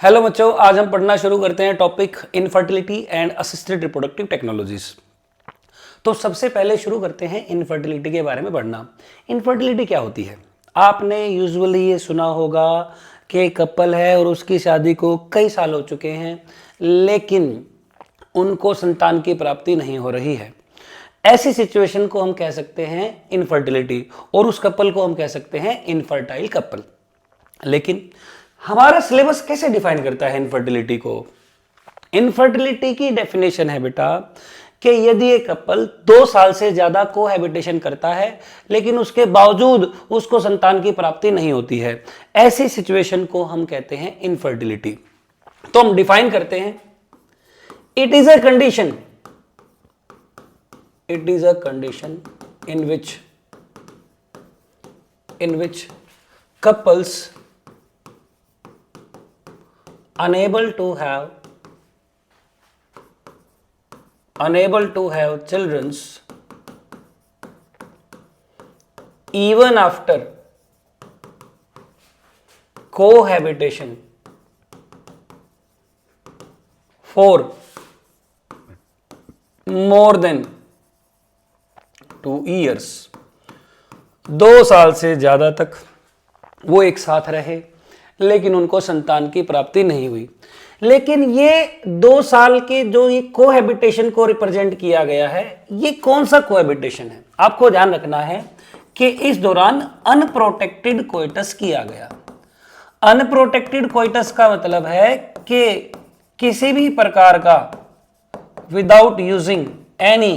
Hello बच्चों, आज हम पढ़ना शुरू करते हैं topic infertility and assisted reproductive technologies. तो सबसे पहले शुरू करते हैं इनफर्टिलिटी के बारे में पढ़ना। इनफर्टिलिटी क्या होती है? आपने यूजुअली ये सुना होगा कि कपल है और उसकी शादी को कई साल हो चुके हैं लेकिन उनको संतान की प्राप्ति नहीं हो रही है। ऐसी सिचुएशन को हम कह सकते हैं इनफर्टिलिटी और उस कपल को हम कह सकते हैं इनफर्टाइल कपल। लेकिन हमारा सिलेबस कैसे डिफाइन करता है इनफर्टिलिटी को? इनफर्टिलिटी की डेफिनेशन है बेटा कि यदि एक कपल 2 साल से ज्यादा कोहैबिटेशन करता है लेकिन उसके बावजूद उसको संतान की प्राप्ति नहीं होती है, ऐसी सिचुएशन को हम कहते हैं इनफर्टिलिटी। तो हम डिफाइन करते हैं, it is a condition in which couples unable to have children even after cohabitation for more than 2 years। 2 साल से ज्यादा तक वो एक साथ रहे लेकिन उनको संतान की प्राप्ति नहीं हुई। लेकिन ये 2 साल के जो ये कोहैबिटेशन को रिप्रेजेंट किया गया है, ये कौन सा कोहैबिटेशन है? आपको ध्यान रखना है कि इस दौरान अनप्रोटेक्टेड कोइटस किया गया। अनप्रोटेक्टेड कोइटस का मतलब है कि किसी भी प्रकार का without using any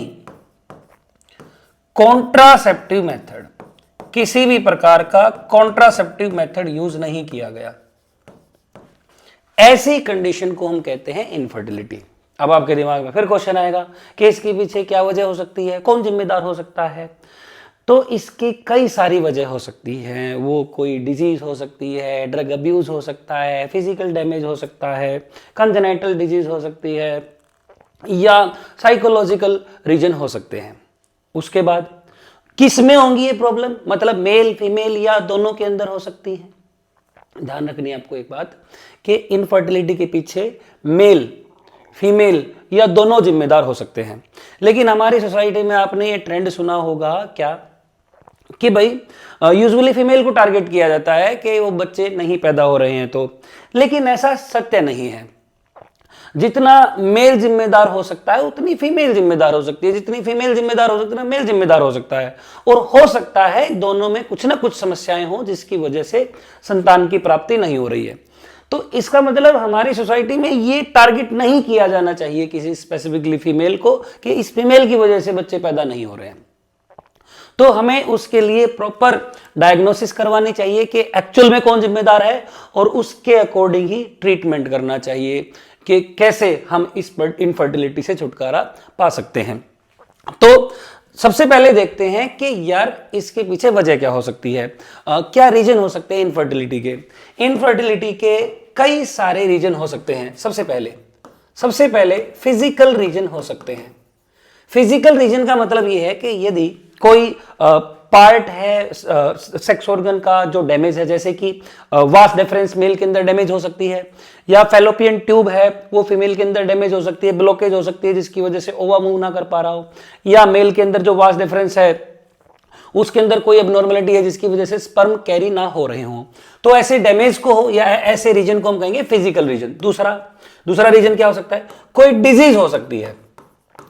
contraceptive method, किसी भी प्रकार का कॉन्ट्रासेप्टिव मेथड यूज नहीं किया गया। ऐसी कंडीशन को हम कहते हैं इनफर्टिलिटी। अब आपके दिमाग में फिर क्वेश्चन आएगा कि इसके पीछे क्या वजह हो सकती है, कौन जिम्मेदार हो सकता है? तो इसकी कई सारी वजह हो सकती है। वो कोई डिजीज हो सकती है, ड्रग अब्यूज हो सकता है, फिजिकल डैमेज हो सकता है, कंजेनाइटल डिजीज हो सकती है या साइकोलॉजिकल रीजन हो सकते हैं। उसके बाद किस में होंगी ये प्रॉब्लम? मतलब मेल फीमेल या दोनों के अंदर हो सकती है। ध्यान रखनी है आपको एक बात कि इनफर्टिलिटी के पीछे मेल फीमेल या दोनों जिम्मेदार हो सकते हैं। लेकिन हमारी सोसाइटी में आपने ये ट्रेंड सुना होगा क्या कि भाई यूजुअली फीमेल को टारगेट किया जाता है कि वो बच्चे नहीं पैदा हो रहे हैं तो, लेकिन ऐसा सत्य नहीं है। जितना मेल जिम्मेदार हो सकता है उतनी फीमेल जिम्मेदार हो सकती है, जितनी फीमेल जिम्मेदार हो सकती है मेल जिम्मेदार हो सकता है। और हो सकता है दोनों में कुछ ना कुछ समस्याएं हो जिसकी वजह से संतान की प्राप्ति नहीं हो रही है। तो इसका मतलब हमारी सोसाइटी में ये टारगेट नहीं किया जाना चाहिए किसी स्पेसिफिकली फीमेल को कि इस फीमेल की वजह से बच्चे पैदा नहीं हो रहे हैं। तो हमें उसके लिए प्रॉपर डायग्नोसिस करवानी चाहिए कि एक्चुअल में कौन जिम्मेदार है और उसके अकॉर्डिंग ही ट्रीटमेंट करना चाहिए कि कैसे हम इस इनफर्टिलिटी से छुटकारा पा सकते हैं। तो सबसे पहले देखते हैं कि यार इसके पीछे वजह क्या हो सकती है, क्या रीजन हो सकते हैं इनफर्टिलिटी के। इनफर्टिलिटी के कई सारे रीजन हो सकते हैं। सबसे पहले फिजिकल रीजन हो सकते हैं। फिजिकल रीजन का मतलब यह है कि यदि कोई पार्ट है सेक्स ऑर्गन का जो डैमेज है, जैसे कि वास डिफरेंस मेल के अंदर डैमेज हो सकती है, या फैलोपियन ट्यूब है वो फीमेल के अंदर डैमेज हो सकती है, ब्लॉकेज हो सकती है जिसकी वजह से ओवा मूव ना कर पा रहा हो, या मेल के अंदर जो वास डिफरेंस है उसके अंदर कोई एबनॉर्मलिटी है जिसकी वजह से स्पर्म कैरी ना हो रहे हो। तो ऐसे डैमेज को या ऐसे रीजन को हम कहेंगे फिजिकल रीजन। दूसरा रीजन क्या हो सकता है? कोई डिजीज हो सकती है,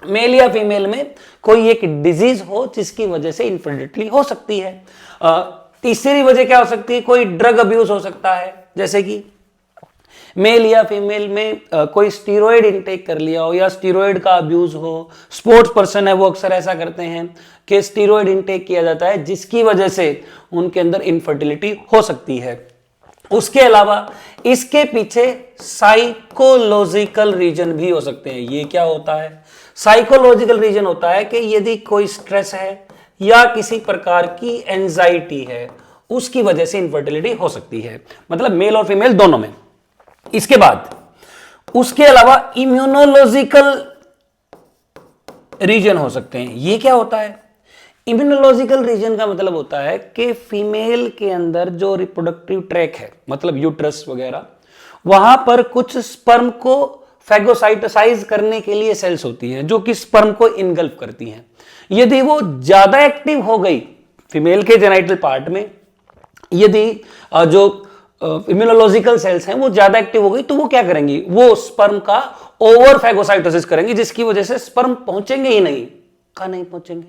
मेल या फीमेल में कोई एक डिजीज हो जिसकी वजह से इनफर्टिलिटी हो सकती है। तीसरी वजह क्या हो सकती है? कोई ड्रग अब्यूज हो सकता है, जैसे कि मेल या फीमेल में कोई स्टीरॉयड इनटेक कर लिया हो या स्टीरॉयड का अब्यूज हो। स्पोर्ट्स पर्सन है वो अक्सर ऐसा करते हैं कि स्टीरॉयड इनटेक किया जाता है जिसकी वजह से उनके अंदर इनफर्टिलिटी हो सकती है। उसके अलावा इसके पीछे साइकोलॉजिकल रीजन भी हो सकते हैं। ये क्या होता है? साइकोलॉजिकल रीजन होता है कि यदि कोई स्ट्रेस है या किसी प्रकार की एंजाइटी है उसकी वजह से इनफर्टिलिटी हो सकती है, मतलब मेल और फीमेल दोनों में। इसके बाद उसके अलावा इम्यूनोलॉजिकल रीजन हो सकते हैं। ये क्या होता है? इम्यूनोलॉजिकल रीजन का मतलब होता है कि फीमेल के अंदर जो रिप्रोडक्टिव ट्रैक है, मतलब यूट्रस वगैरह, वहां पर कुछ स्पर्म को फैगोसाइटोसाइज करने के लिए सेल्स होती हैं जो कि स्पर्म को इनगल्फ करती हैं। यदि वो ज्यादा एक्टिव हो गई फीमेल के जेनाइटल पार्ट में, यदि जो इम्यूनोलॉजिकल सेल्स हैं वो ज्यादा एक्टिव हो गई, तो वो क्या करेंगी, वो स्पर्म का ओवर फैगोसाइटोसिस करेंगी, जिसकी वजह से स्पर्म पहुंचेंगे ही नहीं। कहां नहीं पहुंचेंगे,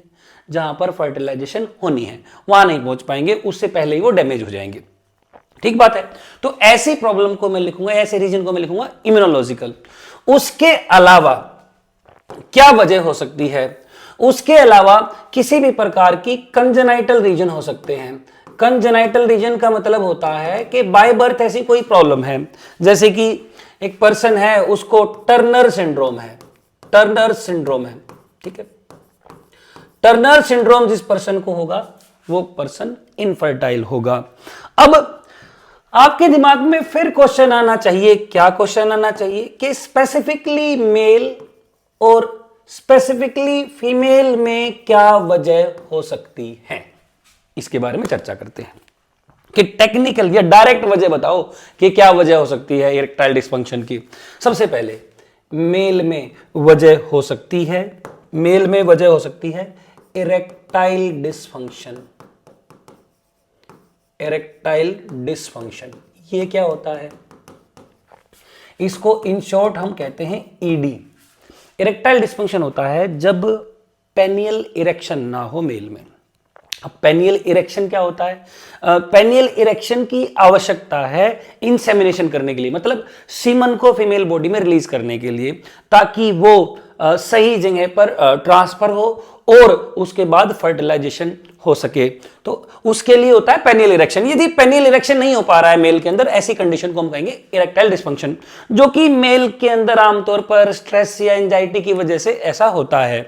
जहां पर फर्टिलाइजेशन होनी है वहां नहीं पहुंच पाएंगे, उससे पहले ही वो डैमेज हो जाएंगे। ठीक बात है। तो ऐसी प्रॉब्लम को मैं लिखूंगा, ऐसे रीजन को मैं लिखूंगा इम्यूनोलॉजिकल। उसके अलावा क्या वजह हो सकती है, उसके अलावा किसी भी प्रकार की कंजेनाइटल रीजन हो सकते हैं। कंजेनाइटल रीजन का मतलब होता है कि बाय बर्थ ऐसी कोई प्रॉब्लम है, जैसे कि एक पर्सन है उसको टर्नर सिंड्रोम है, टर्नर सिंड्रोम है, ठीक है। टर्नर सिंड्रोम जिस पर्सन को होगा वो पर्सन इनफर्टाइल होगा। अब आपके दिमाग में फिर क्वेश्चन आना चाहिए, क्या क्वेश्चन आना चाहिए कि स्पेसिफिकली मेल और स्पेसिफिकली फीमेल में क्या वजह हो सकती है, इसके बारे में चर्चा करते हैं कि टेक्निकल या डायरेक्ट वजह बताओ कि क्या वजह हो सकती है इरेक्टाइल डिस्फंक्शन की। सबसे पहले मेल में वजह हो सकती है, मेल में वजह हो सकती है इरेक्टाइल डिस्फंक्शन। इरेक्टाइल डिस्फंक्शन ये क्या होता है, इसको इन शॉर्ट हम कहते हैं ईडी। इरेक्टाइल डिस्फंक्शन होता है जब पेनियल इरेक्शन ना हो मेल में। अब पेनियल इरेक्शन क्या होता है, पेनियल इरेक्शन की आवश्यकता है इंसेमिनेशन करने के लिए, मतलब सीमन को फीमेल बॉडी में रिलीज करने के लिए, ताकि वो सही जगह पर ट्रांसफर हो और उसके बाद फर्टिलाइजेशन हो सके। तो उसके लिए होता है पेनियल इरेक्शन। यदि पेनियल इरेक्शन नहीं हो पा रहा है मेल के अंदर, ऐसी कंडीशन को हम कहेंगे इरेक्टाइल डिस्फंक्शन, जो कि मेल के अंदर आमतौर पर स्ट्रेस या एंजाइटी की वजह से ऐसा होता है।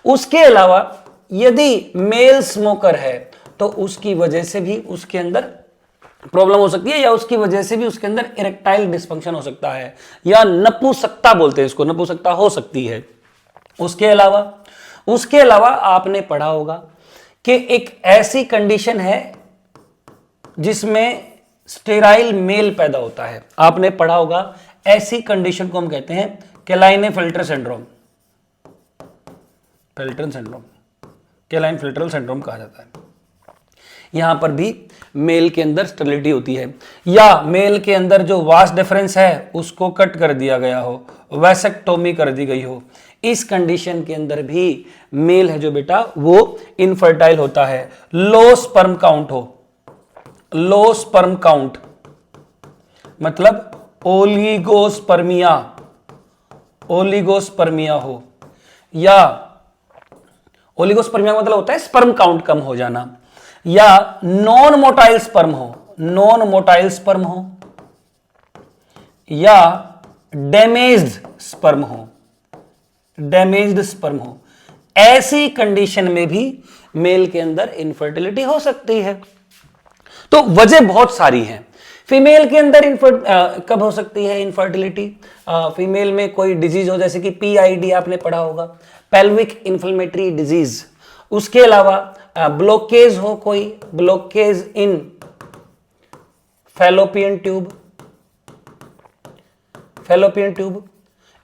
उसके अलावा यदि मेल स्मोकर है तो उसकी वजह से भी उसके अंदर प्रॉब्लम हो सकती है, या उसकी वजह से भी उसके अंदर इरेक्टाइल डिस्फंक्शन हो सकता है, या नपुंसकता बोलते हैं इसको, नपुंसकता हो सकती है। उसके अलावा आपने पढ़ा होगा कि एक ऐसी कंडीशन है जिसमें स्टेराइल मेल पैदा होता है। आपने पढ़ा होगा, ऐसी कंडीशन को हम कहते हैं केलाइनेफिल्टर सिंड्रोम, फिल्टर सिंड्रोम, केलाइन फिल्टरल सिंड्रोम कहा जाता है। यहां पर भी मेल के अंदर स्टेरिलिटी होती है, या मेल के अंदर जो वास डिफरेंस है उसको कट कर दिया गया हो, वैसेक्टोमी कर दी गई हो। इस कंडीशन के अंदर भी मेल है जो बेटा वो इनफर्टाइल होता है। लो स्पर्म काउंट हो, लो स्पर्म काउंट मतलब ओलिगोस्पर्मिया, ओलिगोस्पर्मिया हो, या ओलिगोस्पर्मिया का मतलब होता है स्पर्म काउंट कम हो जाना, या नॉन मोटाइल स्पर्म हो, नॉन मोटाइल स्पर्म हो, या डैमेज्ड स्पर्म हो, डैमेज्ड स्पर्म हो। ऐसी कंडीशन में भी मेल के अंदर इनफर्टिलिटी हो सकती है। तो वजह बहुत सारी हैं। फीमेल के अंदर कब हो सकती है इनफर्टिलिटी, फीमेल में कोई डिजीज हो, जैसे कि पीआईडी आपने पढ़ा होगा, पेल्विक इन्फ्लेमेटरी डिजीज। उसके अलावा ब्लॉकेज हो, कोई ब्लॉकेज इन फैलोपियन ट्यूब, फैलोपियन ट्यूब।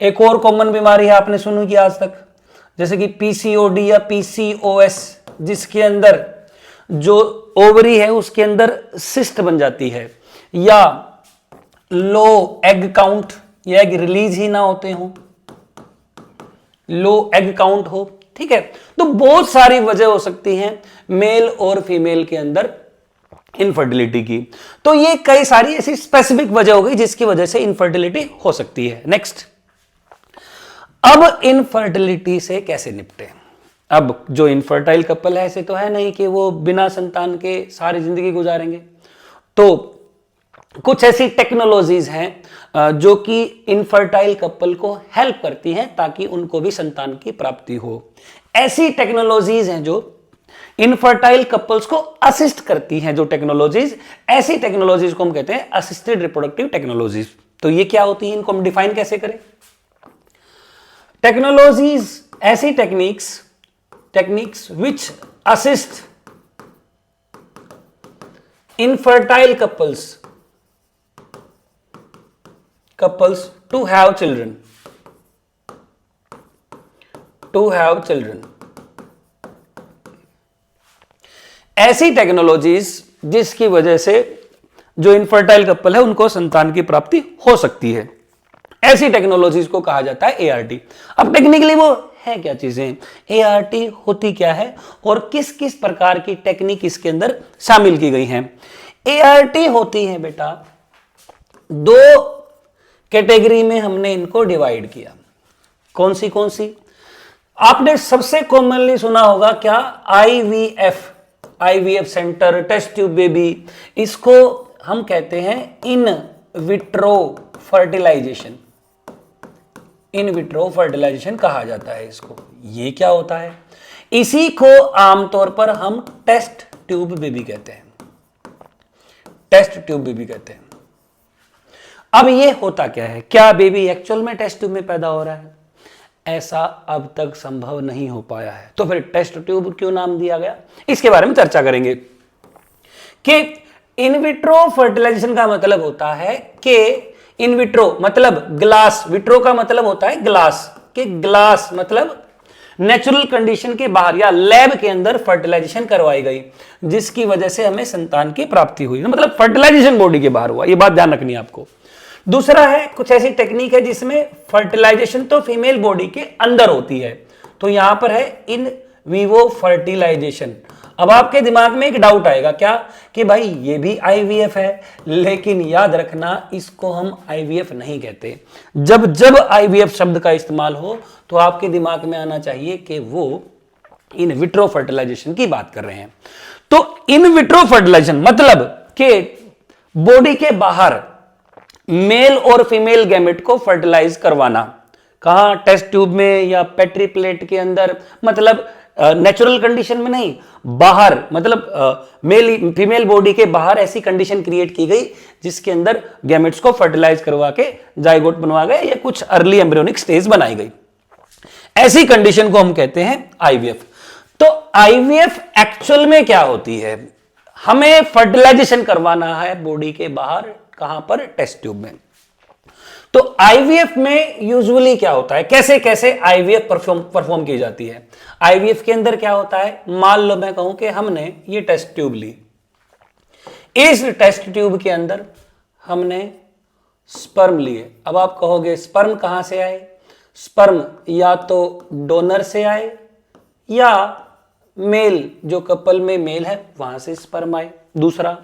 एक और कॉमन बीमारी है आपने सुनी कि आज तक, जैसे कि पीसीओडी या पीसीओएस, जिसके अंदर जो ओवरी है उसके अंदर सिस्ट बन जाती है, या लो एग काउंट, या एग रिलीज ही ना होते हो, लो एग काउंट हो। ठीक है, तो बहुत सारी वजह हो सकती हैं मेल और फीमेल के अंदर इनफर्टिलिटी की। तो ये कई सारी ऐसी स्पेसिफिक वजह हो गई जिसकी वजह से इनफर्टिलिटी हो सकती है। नेक्स्ट, अब इनफर्टिलिटी से कैसे निपटे। अब जो इनफर्टाइल कपल है ऐसे तो है नहीं कि वो बिना संतान के सारी जिंदगी गुजारेंगे, तो कुछ ऐसी टेक्नोलॉजीज हैं जो कि इनफर्टाइल कपल को हेल्प करती हैं ताकि उनको भी संतान की प्राप्ति हो। ऐसी टेक्नोलॉजीज हैं जो इनफर्टाइल कपल्स को असिस्ट करती हैं। जो टेक्नोलॉजीज, ऐसी टेक्नोलॉजीज को हम कहते हैं असिस्टेड रिप्रोडक्टिव टेक्नोलॉजीज। तो ये क्या होती है, इनको हम डिफाइन कैसे करें। टेक्नोलॉजीज ऐसी techniques which assist infertile couples couples to have children, to have children. ऐसी टेक्नोलॉजीज जिसकी वजह से जो इनफर्टाइल कपल है उनको संतान की प्राप्ति हो सकती है, ऐसी टेक्नोलॉजीज को कहा जाता है ART। अब टेक्निकली वो है क्या चीजें, ART होती क्या है और किस किस प्रकार की टेक्निक इसके अंदर शामिल की गई हैं। ART होती है बेटा, दो कैटेगरी में हमने इनको डिवाइड किया। कौन सी? आपने सबसे कॉमनली सुना होगा क्या, IVF centre, test tube baby, इसको हम कहते हैं in vitro fertilization. In vitro fertilization कहा जाता है इसको। ये क्या होता है, इसी को आमतौर पर हम टेस्ट ट्यूब बेबी कहते हैं, टेस्ट ट्यूब बेबी कहते हैं। अब ये होता क्या है, क्या बेबी एक्चुअल में टेस्ट ट्यूब में पैदा हो रहा है? ऐसा अब तक संभव नहीं हो पाया है। तो फिर टेस्ट ट्यूब क्यों नाम दिया गया, इसके बारे में चर्चा करेंगे। कि इन विट्रो फर्टिलाइजेशन का मतलब होता है कि इन विट्रो मतलब ग्लास, विट्रो का मतलब होता है ग्लास, कि ग्लास मतलब नेचुरल कंडीशन के बाहर या लैब के अंदर फर्टिलाइजेशन करवाई गई, जिसकी वजह से हमें संतान की प्राप्ति हुई। मतलब फर्टिलाइजेशन बॉडी के बाहर हुआ, ये बात ध्यान रखनी है आपको। दूसरा है, कुछ ऐसी टेक्निक है जिसमें फर्टिलाइजेशन तो फीमेल बॉडी के अंदर होती है, तो यहां पर है इन विवो फर्टिलाइजेशन। अब आपके दिमाग में एक डाउट आएगा क्या, कि भाई ये भी IVF है, लेकिन याद रखना इसको हम IVF नहीं कहते। जब जब IVF शब्द का इस्तेमाल हो तो आपके दिमाग में आना चाहिए कि वो इन विट्रो फर्टिलाइजेशन की बात कर रहे हैं। तो इन विट्रो फर्टिलाइजेशन मतलब कि बॉडी के बाहर मेल और फीमेल गैमेट को फर्टिलाइज करवाना। कहां, टेस्ट ट्यूब में या पेट्री प्लेट के अंदर, मतलब नेचुरल कंडीशन में नहीं, बाहर, मतलब मेल फीमेल बॉडी के बाहर ऐसी कंडीशन क्रिएट की गई जिसके अंदर गैमेट्स को फर्टिलाइज करवा के जाइगोट बनवा गए या कुछ अर्ली एम्ब्रियोनिक स्टेज बनाई गई। ऐसी कंडीशन को हम कहते हैं IVF। तो IVF एक्चुअल में क्या होती है, हमें फर्टिलाइजेशन करवाना है बॉडी के बाहर, कहां पर, टेस्ट ट्यूब में। तो IVF में यूजुअली क्या होता है, कैसे कैसे IVF परफॉर्म की जाती है। IVF के अंदर क्या होता है, मान लो मैं कहूं कि हमने ये टेस्ट ट्यूब ली, इस टेस्ट ट्यूब के अंदर हमने स्पर्म लिए। अब आप कहोगे स्पर्म कहां से आए, स्पर्म या तो डोनर से आए या मेल, जो कपल में मेल है वहां से स्पर्म आए। दूसरा,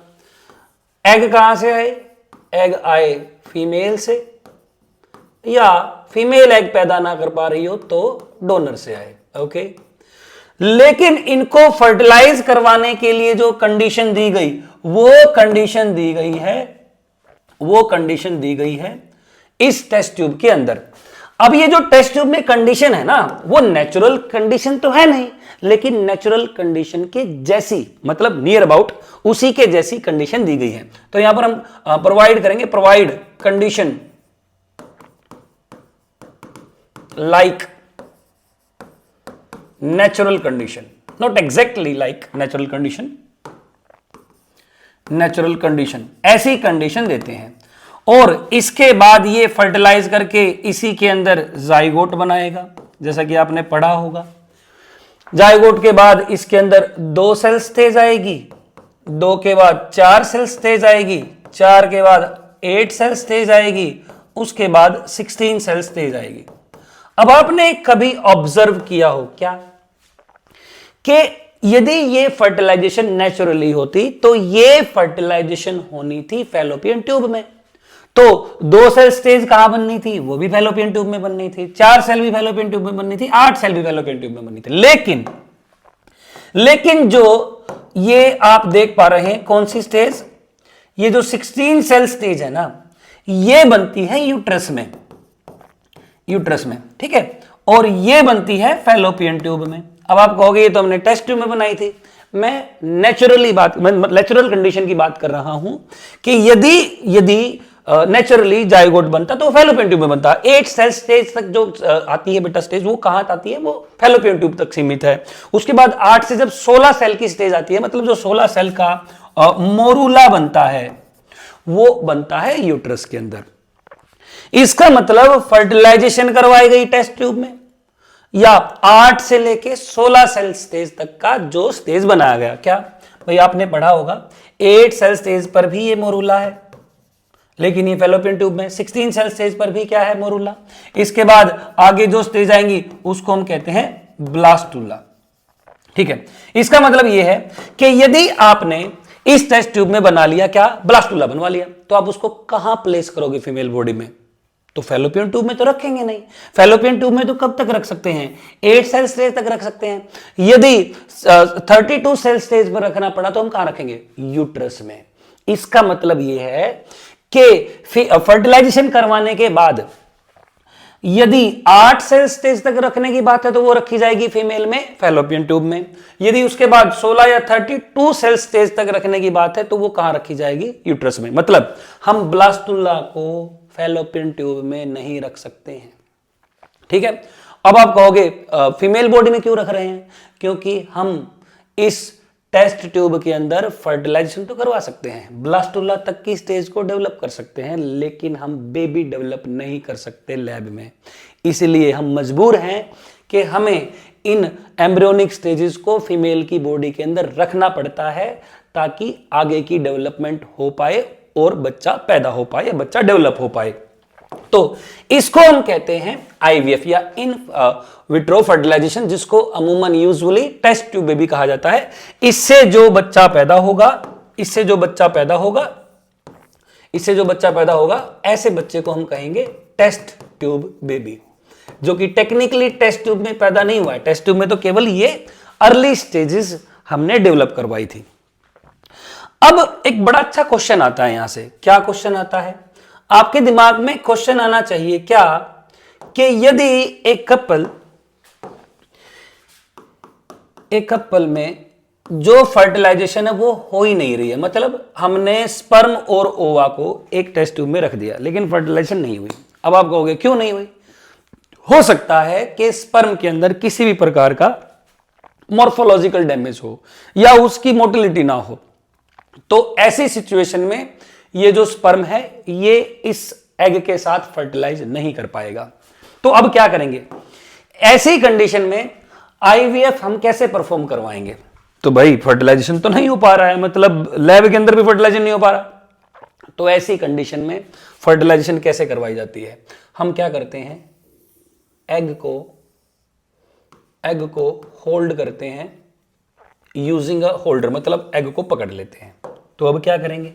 एग कहां से आए, एग आए फीमेल से, या फीमेल एग पैदा ना कर पा रही हो तो डोनर से आए। ओके, लेकिन इनको फर्टिलाइज करवाने के लिए जो कंडीशन दी गई, वो कंडीशन दी गई है इस टेस्ट ट्यूब के अंदर। अब ये जो टेस्ट ट्यूब में कंडीशन है ना, वो नेचुरल कंडीशन तो है नहीं, लेकिन नेचुरल कंडीशन के जैसी, मतलब नियर अबाउट उसी के जैसी कंडीशन दी गई है। तो यहां पर हम प्रोवाइड करेंगे, provide condition like natural condition, not exactly like natural condition, natural condition, ऐसी कंडीशन देते हैं। और इसके बाद ये फर्टिलाइज करके इसी के अंदर जाइगोट बनाएगा, जैसा कि आपने पढ़ा होगा। जाइगोट के बाद इसके अंदर 2 सेल्स स्टेज आएगी, 2 के बाद 4 सेल्स स्टेज आएगी, 4 के बाद 8 सेल्स स्टेज आएगी, उसके बाद 16 सेल्स स्टेज आएगी। अब आपने कभी ऑब्जर्व किया हो क्या कि यदि ये फर्टिलाइजेशन नेचुरली होती तो ये फर्टिलाइजेशन होनी थी फैलोपियन ट्यूब में। तो 2 सेल स्टेज कहां बननी थी, वो भी फैलोपियन ट्यूब में बननी थी, 4 सेल भी फैलोपियन ट्यूब में बननी थी, 8 सेल भी फैलोपियन ट्यूब में बननी थी। लेकिन जो ये आप देख पा रहे हैं कौन सी स्टेज, ये जो 16 सेल स्टेज है ना, ये बनती है यूट्रस में, ठीक है, और ये बनती है फैलोपियन ट्यूब में। अब आप कहोगे ये तो हमने टेस्ट ट्यूब में बनाई थी। मैं नेचुरल कंडीशन की बात कर रहा हूं कि यदि नेचुरली जाइगोट बनता तो फैलोपियन ट्यूब में बनता। 8 सेल स्टेज तक जो आती है बेटा स्टेज, वो कहां आती है, वो फैलोपियन ट्यूब तक सीमित है। उसके बाद 8 से जब 16 सेल की स्टेज आती है, मतलब जो 16 सेल का मोरूला बनता है, वो बनता है यूट्रस के अंदर। इसका मतलब फर्टिलाइजेशन करवाई गई टेस्ट ट्यूब में, या 8 से लेके 16 सेल स्टेज तक का जो स्टेज बनाया गया। क्या भाई आपने पढ़ा होगा 8 सेल स्टेज पर भी ये मोरूला है, लेकिन ये फैलोपियन ट्यूब में 16 सेल स्टेज पर भी क्या है, मोरूला। इसके बाद आगे जो स्टेज आएंगी उसको हम कहते हैं ब्लास्टुला। ठीक है, इसका मतलब ये है कि यदि आपने इस टेस्ट ट्यूब में बना लिया क्या, ब्लास्टुला बनवा लिया, तो आप उसको कहां प्लेस करोगे फीमेल बॉडी में, तो फैलोपियन ट्यूब में तो रखेंगे नहीं। फैलोपियन ट्यूब में तो कब तक रख सकते हैं, 8 सेल स्टेज तक रख सकते हैं। यदि 32 सेल स्टेज पर रखना पड़ा तो हम कहां रखेंगे, यूट्रस में। इसका मतलब यह है कि फर्टिलाइजेशन करवाने के बाद यदि 8 सेल स्टेज तक रखने की बात है तो वो रखी जाएगी फीमेल में फैलोपियन ट्यूब में। यदि उसके बाद 16 या 32 सेल स्टेज तक रखने की बात है तो वो कहां रखी जाएगी, यूट्रस में। मतलब हम ब्लास्टुला को फैलोपियन ट्यूब में नहीं रख सकते हैं। ठीक है, अब आप कहोगे फीमेल बॉडी में क्यों रख रहे हैं, क्योंकि हम इस टेस्ट ट्यूब के अंदर फर्टिलाइजेशन तो करवा सकते हैं, ब्लास्टुला तक की स्टेज को डेवलप कर सकते हैं, लेकिन हम बेबी डेवलप नहीं कर सकते लैब में। इसलिए हम मजबूर हैं कि हमें इन एम्ब्रियोनिक स्टेजेस को फीमेल की बॉडी के अंदर रखना पड़ता है ताकि आगे की डेवलपमेंट हो पाए और बच्चा पैदा हो पाए या बच्चा डेवलप हो पाए। तो इसको हम कहते हैं आईवीएफ या इन विट्रो फर्टिलाइजेशन, जिसको अमूमन यूजुअली टेस्ट ट्यूब बेबी कहा जाता है। इससे जो बच्चा पैदा होगा ऐसे बच्चे को हम कहेंगे टेस्ट ट्यूब बेबी, जो कि टेक्निकली टेस्ट ट्यूब में पैदा नहीं हुआ है। टेस्ट ट्यूब में तो केवल ये अर्ली स्टेजेस हमने डेवलप करवाई थी। अब एक बड़ा अच्छा क्वेश्चन आता है यहां से। क्या क्वेश्चन आता है आपके दिमाग में? क्वेश्चन आना चाहिए क्या कि यदि एक कपल में जो फर्टिलाइजेशन है वो हो ही नहीं रही है, मतलब हमने स्पर्म और ओवा को एक टेस्ट ट्यूब में रख दिया लेकिन फर्टिलाइजेशन नहीं हुई। अब आप कहोगे क्यों नहीं हुई? हो सकता है कि स्पर्म के अंदर किसी भी प्रकार का मॉर्फोलॉजिकल डैमेज हो या उसकी मोटिलिटी ना हो, तो ऐसी सिचुएशन में ये जो स्पर्म है ये इस एग के साथ फर्टिलाइज नहीं कर पाएगा। तो अब क्या करेंगे ऐसी कंडीशन में? आईवीएफ हम कैसे परफॉर्म करवाएंगे? तो भाई फर्टिलाइजेशन तो नहीं हो पा रहा है, मतलब लैब के अंदर भी फर्टिलाइजेशन नहीं हो पा रहा, तो ऐसी कंडीशन में फर्टिलाइजेशन कैसे करवाई जाती है? हम क्या करते हैं, एग को होल्ड करते हैं यूजिंग अ होल्डर, मतलब एग को पकड़ लेते हैं। तो अब क्या करेंगे,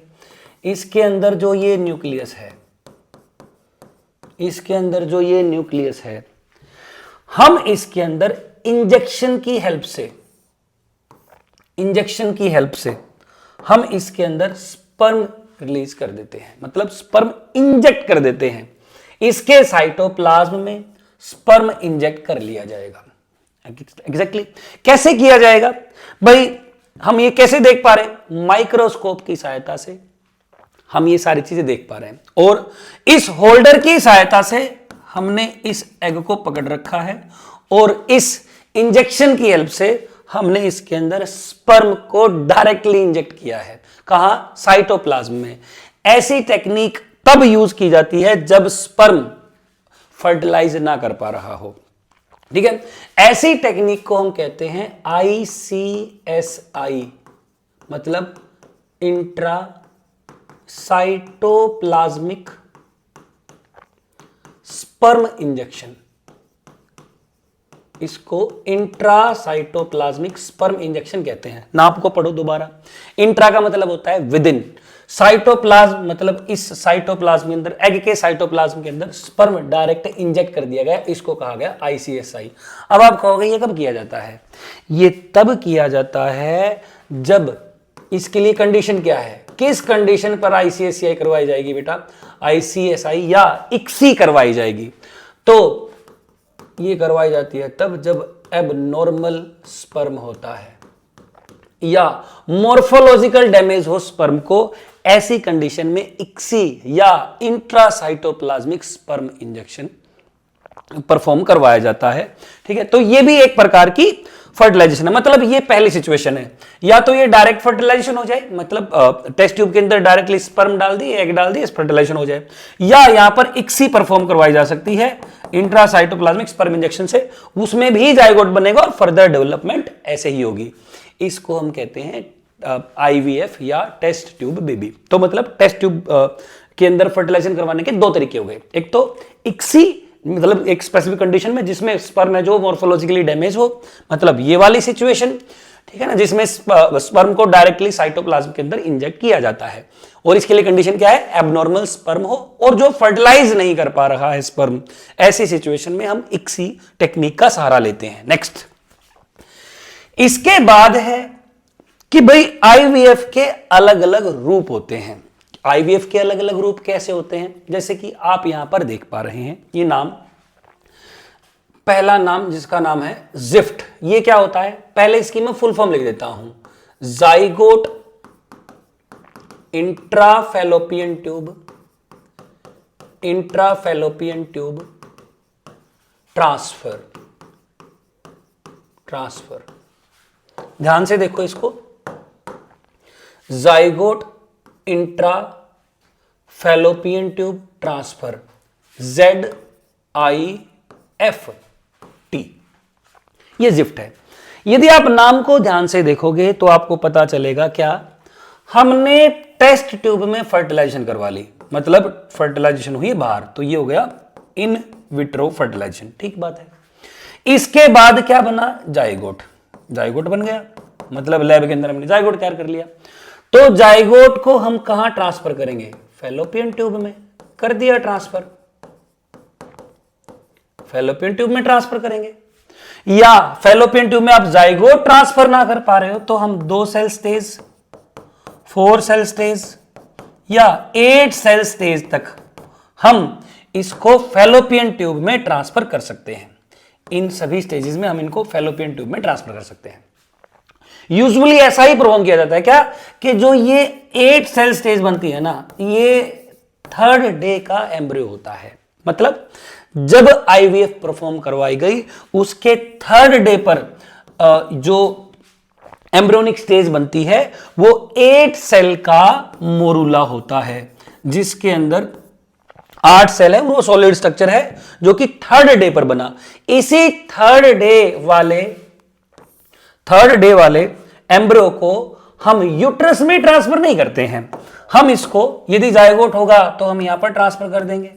इसके अंदर जो ये न्यूक्लियस है, हम इसके अंदर इंजेक्शन की हेल्प से हम इसके अंदर स्पर्म रिलीज कर देते हैं, मतलब स्पर्म इंजेक्ट कर देते हैं। इसके साइटोप्लाज्म में स्पर्म इंजेक्ट कर लिया जाएगा। एग्जैक्टली कैसे किया जाएगा भाई? हम ये कैसे देख पा रहे हैं? माइक्रोस्कोप की सहायता से हम ये सारी चीजें देख पा रहे हैं, और इस होल्डर की सहायता से हमने इस एग को पकड़ रखा है और इस इंजेक्शन की हेल्प से हमने इसके अंदर स्पर्म को डायरेक्टली इंजेक्ट किया है। कहां? साइटोप्लाज्म में। ऐसी टेक्निक तब यूज की जाती है जब स्पर्म फर्टिलाइज ना कर पा रहा हो। ठीक है, ऐसी टेक्निक को हम कहते हैं ICSI, मतलब इंट्रा साइटोप्लाज्मिक स्पर्म इंजेक्शन। इसको इंट्रासाइटोप्लाज्मिक स्पर्म इंजेक्शन कहते हैं। नाम को पढ़ो दोबारा। इंट्रा का मतलब होता है विद इन, साइटोप्लाज्म मतलब इस साइटोप्लाज्म के अंदर, एग के साइटोप्लाज्म के अंदर स्पर्म डायरेक्ट इंजेक्ट कर दिया गया, इसको कहा गया ICSI। अब आप कहोगे ये कब किया जाता है? ये तब किया जाता है जब इसके लिए कंडीशन क्या है, किस कंडीशन पर ICSI करवाई जाएगी बेटा? ICSI या ICSI करवाई जाएगी। तो ये करवाई जाती है तब जब एबनॉर्मल स्पर्म होता है या मॉर्फोलॉजिकल डैमेज हो स्पर्म को। ऐसी कंडीशन में ICSI या इंट्रासाइटोप्लाज्मिक स्पर्म इंजेक्शन परफॉर्म करवाया जाता है। ठीक है, तो ये भी एक प्रकार की फर्टिलाइजेशन है। मतलब ये पहली सिचुएशन है, या तो ये डायरेक्ट फर्टिलाइजेशन हो जाए, मतलब टेस्ट ट्यूब के अंदर डायरेक्टली स्पर्म डाल दी, एग डाल दी, फर्टिलाइजेशन हो जाए, या यहां पर इक्सी परफॉर्म करवाई जा सकती है इंट्रासाइटोप्लाज्मिक स्पर्म इंजेक्शन से, उसमें भी जाइगोट बनेगा और फर्दर डेवलपमेंट ऐसे ही होगी। इसको हम कहते हैं आईवीएफ या टेस्ट ट्यूब बेबी। तो मतलब टेस्ट ट्यूब के अंदर फर्टिलाइजेशन करवाने के दो तरीके हो गए, एक तो इक्सी मतलब एक स्पेसिफिक कंडीशन में जिसमें स्पर्म है जो मॉर्फोलॉजिकली डैमेज हो, मतलब ये वाली सिचुएशन, ठीक है ना, जिसमें स्पर्म को डायरेक्टली साइटोप्लाज्म के अंदर इंजेक्ट किया जाता है, और इसके लिए कंडीशन क्या है, एबनॉर्मल स्पर्म हो और जो फर्टिलाइज नहीं कर पा रहा है स्पर्म, ऐसी सिचुएशन में हम इक्सी टेक्निक का सहारा लेते हैं। नेक्स्ट, इसके बाद है कि भाई आईवीएफ के अलग अलग रूप होते हैं। आईवीएफ के अलग अलग रूप कैसे होते हैं, जैसे कि आप यहां पर देख पा रहे हैं, ये नाम, पहला नाम जिसका नाम है जिफ्ट, ये क्या होता है, पहले इसकी मैं फुल फॉर्म लिख देता हूं, zygote intrafallopian tube, intrafallopian tube transfer, transfer, ध्यान से देखो इसको, zygote intra fallopian tube transfer, ZIFT, ये जिफ्ट है। यदि आप नाम को ध्यान से देखोगे तो आपको पता चलेगा क्या, हमने टेस्ट ट्यूब में फर्टिलाइजेशन करवा ली, मतलब फर्टिलाइजेशन हुई बाहर, तो ये हो गया इन विट्रो फर्टिलाइजेशन, ठीक बात है। इसके बाद क्या बना, जाइगोट, जाइगोट बन गया, मतलब लैब के अंदर हमने जाइगोट तैयार कर लिया। तो जाइगोट को हम कहां ट्रांसफर करेंगे, फैलोपियन ट्यूब में, कर दिया ट्रांसफर, फैलोपियन ट्यूब में ट्रांसफर करेंगे। या फैलोपियन ट्यूब में आप जाइगोट ट्रांसफर ना कर पा रहे हो तो हम 2 सेल स्टेज, 4 सेल स्टेज या 8 सेल स्टेज तक हम इसको फैलोपियन ट्यूब में ट्रांसफर कर सकते हैं। इन सभी स्टेजेस में हम इनको फैलोपियन ट्यूब में ट्रांसफर कर सकते हैं। यूजुअली ऐसा ही परफॉर्म किया जाता है क्या, कि जो ये 8 सेल स्टेज बनती है ना, ये 3rd डे का एम्ब्रियो होता है। मतलब जब आईवीएफ परफॉर्म करवाई गई उसके 3rd डे पर जो एम्ब्रियोनिक स्टेज बनती है वो 8 सेल का मोरूला होता है, जिसके अंदर 8 सेल है, वो सॉलिड स्ट्रक्चर है जो कि 3rd डे पर बना। इसी 3rd डे वाले एम्ब्रियो को हम यूट्रस में ट्रांसफर नहीं करते हैं, हम इसको यदि जाइगोट होगा तो हम यहां पर ट्रांसफर कर देंगे,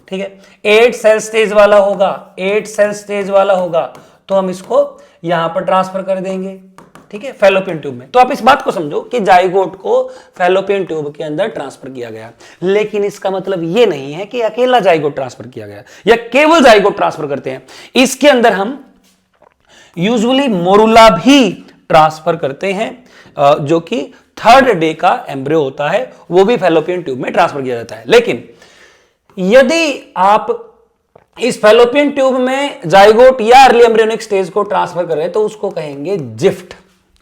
ठीक है। 8 सेल स्टेज वाला होगा, 8 सेल स्टेज वाला होगा तो हम इसको यहां पर ट्रांसफर कर देंगे, ठीक है, फैलोपियन ट्यूब में। तो आप इस बात को समझो कि जाइगोट को फैलोपियन ट्यूब के अंदर ट्रांसफर किया गया, लेकिन इसका मतलब यह नहीं है कि अकेला जाइगोट ट्रांसफर किया गया या केवल जाइगोट ट्रांसफर करते हैं। इसके अंदर हम यूजुअली मोरूला भी ट्रांसफर करते हैं, जो कि 3rd डे का एम्ब्रियो होता है, वो भी फैलोपियन ट्यूब में ट्रांसफर किया जाता है। लेकिन यदि आप इस फैलोपियन ट्यूब में जाइगोट या अर्ली एम्ब्रियोनिक स्टेज को ट्रांसफर कर रहे हैं तो उसको कहेंगे जिफ्ट,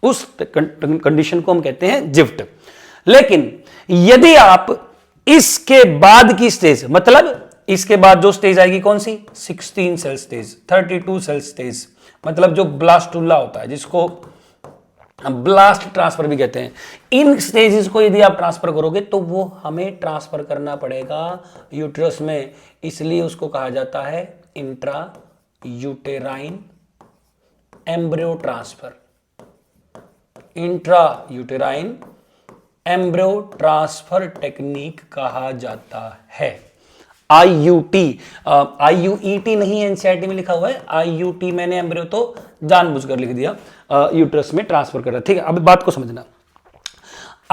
उस कंडीशन को हम कहते हैं जिफ्ट। लेकिन यदि आप इसके बाद की स्टेज, मतलब इसके बाद जो स्टेज आएगी कौन सी, 16 सेल स्टेज, 32 सेल स्टेज, मतलब जो ब्लास्टुला होता है, जिसको ब्लास्ट ट्रांसफर भी कहते हैं, इन स्टेजेस को यदि आप ट्रांसफर करोगे तो वो हमें ट्रांसफर करना पड़ेगा यूट्रस में, इसलिए उसको कहा जाता है intra uterine embryo transfer, intra uterine embryo transfer technique कहा जाता है। IUT, IUET नहीं, एनसीईआरटी में लिखा हुआ है IUT, मैंने एम्ब्रियो तो जानबूझकर लिख दिया, यूट्रस में ट्रांसफर कर रहा है, ठीक है। अब बात को समझना,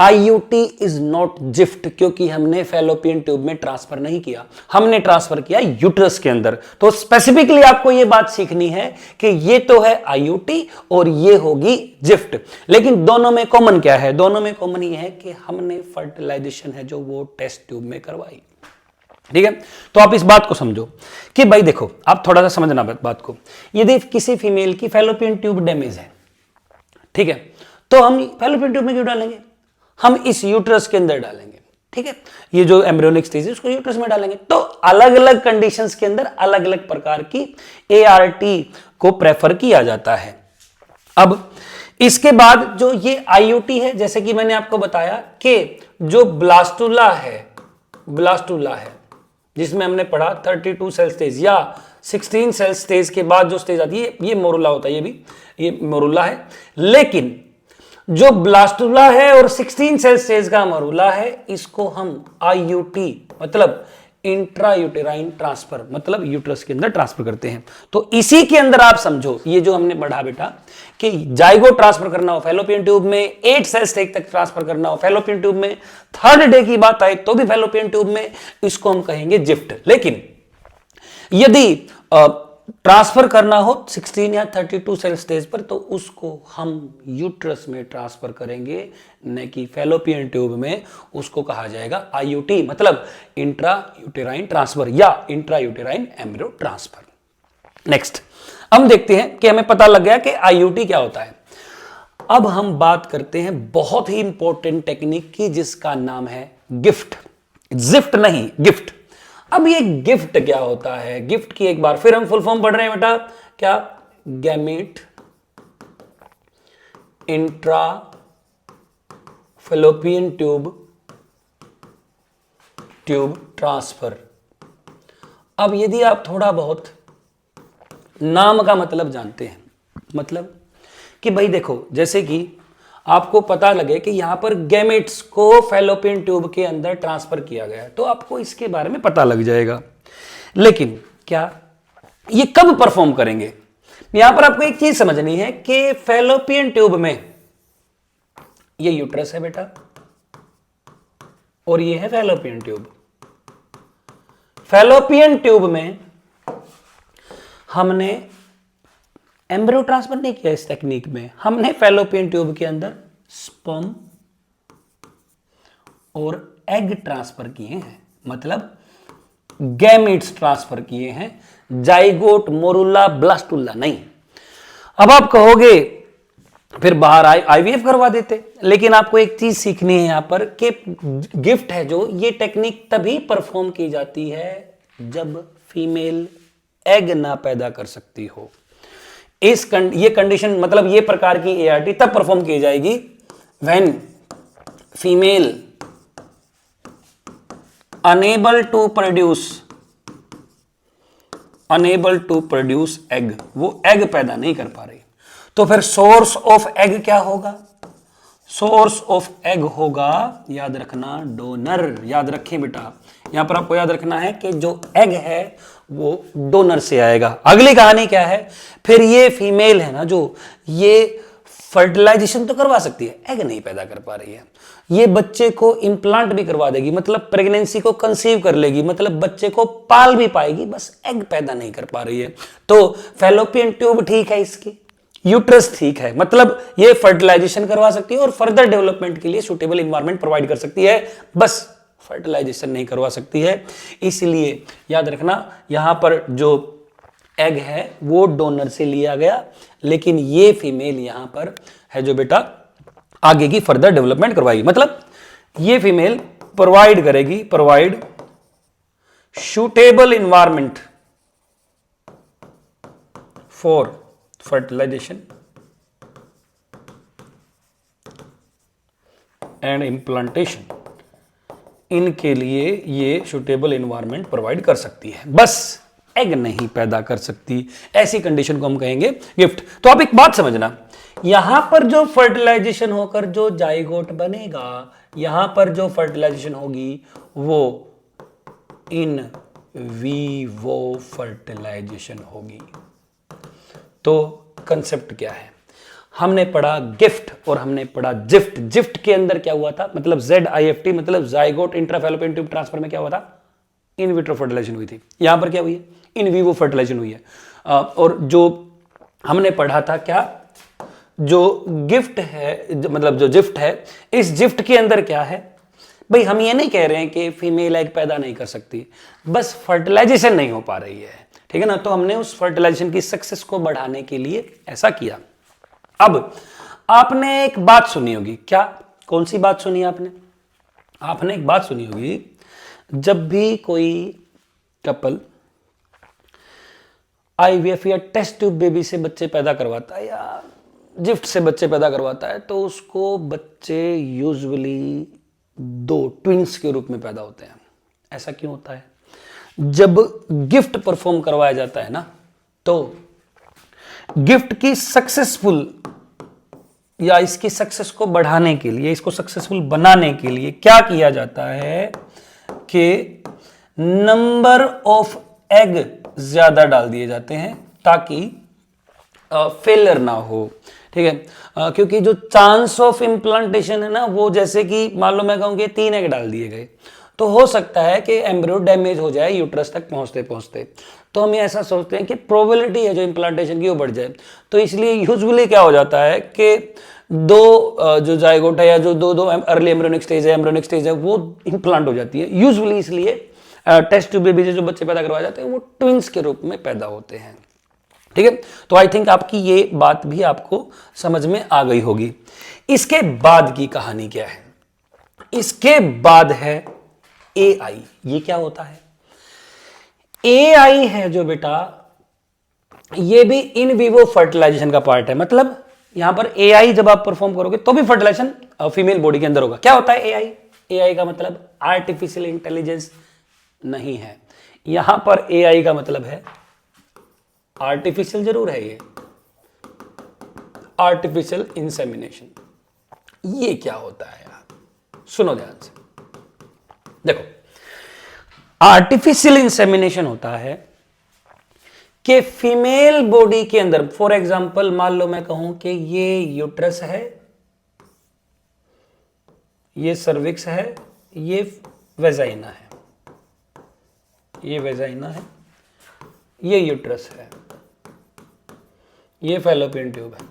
IUT इज नॉट जिफ्ट, क्योंकि हमने फैलोपियन ट्यूब में ट्रांसफर नहीं किया, हमने ट्रांसफर किया यूट्रस के अंदर। तो स्पेसिफिकली आपको यह बात सीखनी है कि ये तो है IUT और ये होगी जिफ्ट, लेकिन दोनों में कॉमन क्या है, दोनों में कॉमन ये है कि हमने फर्टिलाइजेशन है जो वो टेस्ट ट्यूब में करवाई, ठीक है। तो आप इस बात को समझो कि भाई देखो, आप थोड़ा सा समझना बात को, यदि किसी फीमेल की फैलोपियन ट्यूब डैमेज है, ठीक है, तो हम फैलोपियन ट्यूब में क्यों डालेंगे, हम इस यूट्रस के अंदर डालेंगे, ठीक है, ये जो एम्ब्रियोनिक स्टेज है उसको यूट्रस में डालेंगे। तो अलग अलग कंडीशंस के अंदर अलग अलग प्रकार की ART को प्रेफर किया जाता है। अब इसके बाद जो ये IUT है, जैसे कि मैंने आपको बताया कि जो ब्लास्टुला है जिसमें हमने पढ़ा 32 सेल स्टेज या 16 सेल स्टेज के बाद जो स्टेज आती है ये मोरुला होता है, ये मोरुला है। लेकिन जो ब्लास्टुला है और 16 सेल स्टेज का मोरुला है, इसको हम IUT मतलब इंट्रा यूटेराइन ट्रांसफर मतलब यूट्रस के अंदर ट्रांसफर करते हैं। तो इसी के अंदर आप समझो ये जो हमने पढ़ा बेटा कि जाइगोट ट्रांसफर करना हो फैलोपियन ट्यूब में, 8 सेल स्टेज तक ट्रांसफर करना हो फैलोपियन ट्यूब में, 3rd डे की बात आए तो भी फैलोपियन ट्यूब में, इसको हम कहेंगे जिफ्ट। लेकिन यदि ट्रांसफर करना हो 16 या 32 सेल स्टेज पर तो उसको हम यूट्रस में ट्रांसफर करेंगे, न कि फैलोपियन ट्यूब में। उसको कहा जाएगा IUT मतलब इंट्रा यूटेराइन ट्रांसफर या intra uterine embryo transfer. Next हम देखते हैं कि हमें पता लग गया कि IUT क्या होता है। अब हम बात करते हैं बहुत ही इंपॉर्टेंट टेक्निक की जिसका नाम है गिफ्ट। जिफ्ट नहीं, गिफ्ट। अब ये गिफ्ट क्या होता है? गिफ्ट की एक बार फिर हम फुल फॉर्म पढ़ रहे हैं बेटा, क्या? Gamete intra fallopian tube transfer. अब यदि आप थोड़ा बहुत नाम का मतलब जानते हैं, मतलब कि भाई देखो जैसे कि आपको पता लगे कि यहां पर गैमेट्स को फैलोपियन ट्यूब के अंदर ट्रांसफर किया गया है तो आपको इसके बारे में पता लग जाएगा। लेकिन क्या ये कब परफॉर्म करेंगे? यहां पर आपको एक चीज समझनी है कि फैलोपियन ट्यूब में ये यूट्रस है बेटा और ये है फैलोपियन ट्यूब। फैलोपियन ट्यूब में हमने एम्ब्रियो ट्रांसफर नहीं किया, इस टेक्निक में हमने फैलोपियन ट्यूब के अंदर स्पर्म और एग ट्रांसफर किए हैं, मतलब गैमेट्स ट्रांसफर किए हैं, जाइगोट मोरुला ब्लास्टुला नहीं। अब आप कहोगे फिर बाहर IVF करवा देते, लेकिन आपको एक चीज सीखनी है यहां पर कि गिफ्ट है जो ये टेक्निक तभी परफॉर्म की जाती है जब फीमेल एग ना पैदा कर सकती हो। ये कंडीशन मतलब ये प्रकार की ART तब परफॉर्म की जाएगी when female enable to produce egg, वो एग पैदा नहीं कर पा रही। तो फिर सोर्स ऑफ एग क्या होगा? सोर्स ऑफ एग होगा, याद रखना, डोनर। याद रखें बेटा, यहां पर आपको याद रखना है कि जो एग है वो डोनर से आएगा। अगली कहानी क्या है? फिर ये फीमेल है ना जो ये फर्टिलाइजेशन तो करवा सकती है, एग नहीं पैदा कर पा रही है। ये बच्चे को इंप्लांट भी करवा देगी, मतलब प्रेगनेंसी को कंसीव कर लेगी, मतलब बच्चे को पाल भी पाएगी, बस एग पैदा नहीं कर पा रही है। तो फैलोपियन ट्यूब ठीक है, इसकी यूट्रस ठीक है, मतलब ये फर्टिलाइजेशन करवा सकती है और फर्दर डेवलपमेंट के लिए सुटेबल इन्वायरमेंट प्रोवाइड कर सकती है, बस फर्टिलाइजेशन नहीं करवा सकती है। इसलिए याद रखना यहां पर जो एग है वो डोनर से लिया गया, लेकिन ये फीमेल यहां पर है जो बेटा आगे की फर्दर डेवलपमेंट करवाएगी, मतलब ये female provide suitable environment for fertilization and implantation. इनके लिए ये सुटेबल इन्वायरमेंट प्रोवाइड कर सकती है, बस एग नहीं पैदा कर सकती। ऐसी कंडीशन को हम कहेंगे गिफ्ट। तो आप एक बात समझना, यहां पर जो फर्टिलाइजेशन होकर जो जाइगोट बनेगा, यहां पर जो फर्टिलाइजेशन होगी वो इन वीवो फर्टिलाइजेशन होगी। तो कंसेप्ट क्या है? हमने पढ़ा गिफ्ट और हमने पढ़ा जिफ्ट। जिफ्ट के अंदर क्या हुआ था, मतलब ZIFT मतलब जाइगोट इंट्राफैलोपियन ट्यूब ट्रांसफर में क्या हुआ था? इन विट्रो फर्टिलाइजेशन हुई थी। यहां पर क्या हुई है? इन वीवो फर्टिलाइजेशन हुई है। और जो हमने पढ़ा था क्या, जो गिफ्ट है मतलब जो जिफ्ट है, इस जिफ्ट के अंदर क्या है भाई, हम ये नहीं कह रहे हैं कि फीमेल एग पैदा नहीं कर सकती, बस फर्टिलाइजेशन नहीं हो पा रही है, ठीक है ना। तो हमने उस फर्टिलाइजेशन की सक्सेस को बढ़ाने के लिए ऐसा किया। अब आपने एक बात सुनी होगी, क्या? कौन सी बात सुनी आपने? आपने एक बात सुनी होगी, जब भी कोई कपल आईवीएफ या टेस्ट ट्यूब बेबी से बच्चे पैदा करवाता है या गिफ्ट से बच्चे पैदा करवाता है, तो उसको बच्चे यूजुअली 2 ट्विंस के रूप में पैदा होते हैं। ऐसा क्यों होता है? जब गिफ्ट परफॉर्म करवाया जाता है ना, तो गिफ्ट की सक्सेसफुल या इसकी सक्सेस को बढ़ाने के लिए, इसको सक्सेसफुल बनाने के लिए क्या किया जाता है कि नंबर ऑफ एग ज्यादा डाल दिए जाते हैं ताकि फेलियर ना हो। ठीक है, क्योंकि जो चांस ऑफ इम्प्लांटेशन है ना, वो जैसे कि मान लो मैं कहूँ कि 3 एग डाल दिए गए, तो हो सकता है कि एम्ब्रियो डैमेज हो जाए यूट्रस तक पहुंचते पहुंचते। तो हम ऐसा सोचते हैं कि प्रोबेबिलिटी है जो इम्प्लांटेशन की वो बढ़ जाए। तो इसलिए यूजुअली क्या हो जाता है कि 2 जो जायगोट है या जो 2 अर्ली एम्ब्रियोनिक स्टेज है, एम्ब्रियोनिक स्टेज है, वो इम्प्लांट हो जाती है यूजुअली। इसलिए टेस्ट ट्यूब बेबी से जो बच्चे पैदा करवाए जाते हैं वो ट्विंस के रूप में पैदा होते हैं। ठीक है, तो आई थिंक आपकी ये बात भी आपको समझ में आ गई होगी। इसके बाद की कहानी क्या है? इसके बाद है एआई। ये क्या होता है? एआई है जो बेटा, ये भी इन विवो फर्टिलाइजेशन का पार्ट है। मतलब यहां पर एआई जब आप परफॉर्म करोगे तो भी फर्टिलाइजेशन फीमेल बॉडी के अंदर होगा। क्या होता है एआई? एआई का मतलब आर्टिफिशियल इंटेलिजेंस नहीं है। यहां पर एआई का मतलब है, आर्टिफिशियल जरूर है ये, आर्टिफिशियल इंसेमिनेशन। ये क्या होता है यार? सुनो ध्यान से, देखो, आर्टिफिशियल इंसेमिनेशन होता है कि फीमेल बॉडी के अंदर, फॉर एग्जांपल मान लो मैं कहूं कि ये यूट्रस है, ये सर्विक्स है, ये वेजाइना है, ये वेजाइना है, ये यूट्रस है, ये फैलोपियन ट्यूब है।